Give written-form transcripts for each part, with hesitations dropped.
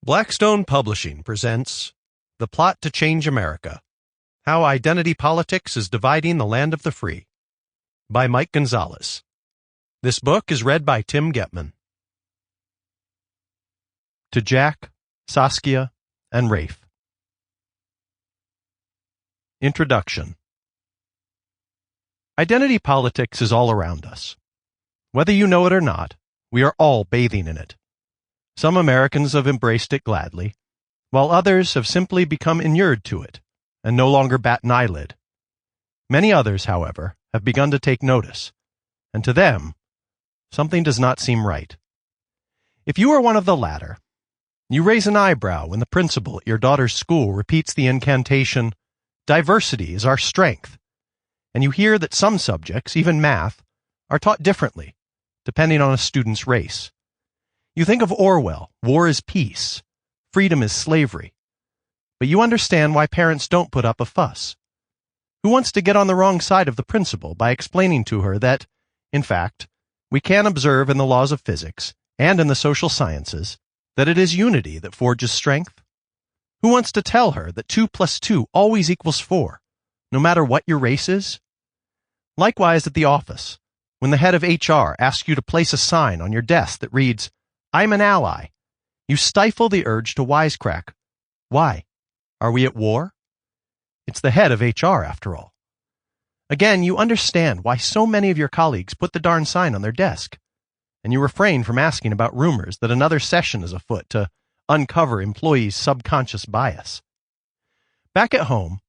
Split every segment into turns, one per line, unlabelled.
Blackstone Publishing presents The Plot to Change America: How Identity Politics is Dividing the Land of the Free by Mike Gonzalez. This book is read by Tim Getman. To Jack, Saskia, and Rafe. Introduction. Identity politics is all around us. Whether you know it or not, we are all bathing in it. Some Americans have embraced it gladly, while others have simply become inured to it and no longer bat an eyelid. Many others, however, have begun to take notice, and to them, something does not seem right. If you are one of the latter, you raise an eyebrow when the principal at your daughter's school repeats the incantation, "Diversity is our strength," and you hear that some subjects, even math, are taught differently, depending on a student's race. You think of Orwell, war is peace, freedom is slavery, but you understand why parents don't put up a fuss. Who wants to get on the wrong side of the principal by explaining to her that, in fact, we can observe in the laws of physics and in the social sciences that it is unity that forges strength? Who wants to tell her that 2 plus 2 always equals 4, no matter what your race is? Likewise at the office, when the head of HR asks you to place a sign on your desk that reads, "I'm an ally," you stifle the urge to wisecrack. Why? Are we at war? It's the head of HR, after all. Again, you understand why so many of your colleagues put the darn sign on their desk, and you refrain from asking about rumors that another session is afoot to uncover employees' subconscious bias. Back at home,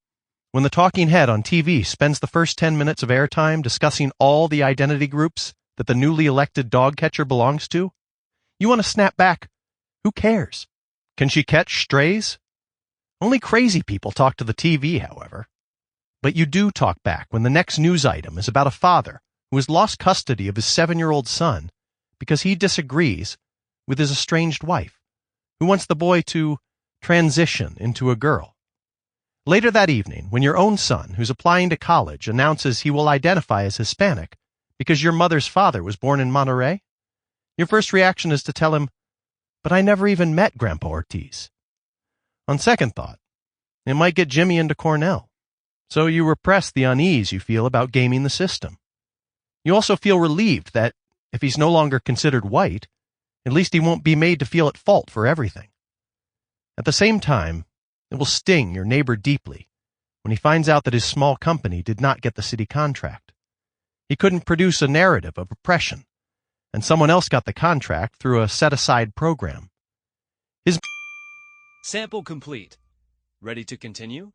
when the talking head on TV spends the first 10 minutes of airtime discussing all the identity groups that the newly elected dog catcher belongs to, you want to snap back, "Who cares? Can she catch strays?" Only crazy people talk to the TV, however. But you do talk back when the next news item is about a father who has lost custody of his 7-year-old son because he disagrees with his estranged wife, who wants the boy to transition into a girl. Later that evening, when your own son, who's applying to college, announces he will identify as Hispanic because your mother's father was born in Monterey, your first reaction is to tell him, "But I never even met Grandpa Ortiz." On second thought, it might get Jimmy into Cornell, so you repress the unease you feel about gaming the system. You also feel relieved that, if he's no longer considered white, at least he won't be made to feel at fault for everything. At the same time, it will sting your neighbor deeply when he finds out that his small company did not get the city contract. He couldn't produce a narrative of oppression, and someone else got the contract through a set-aside program.
Sample complete. Ready to continue?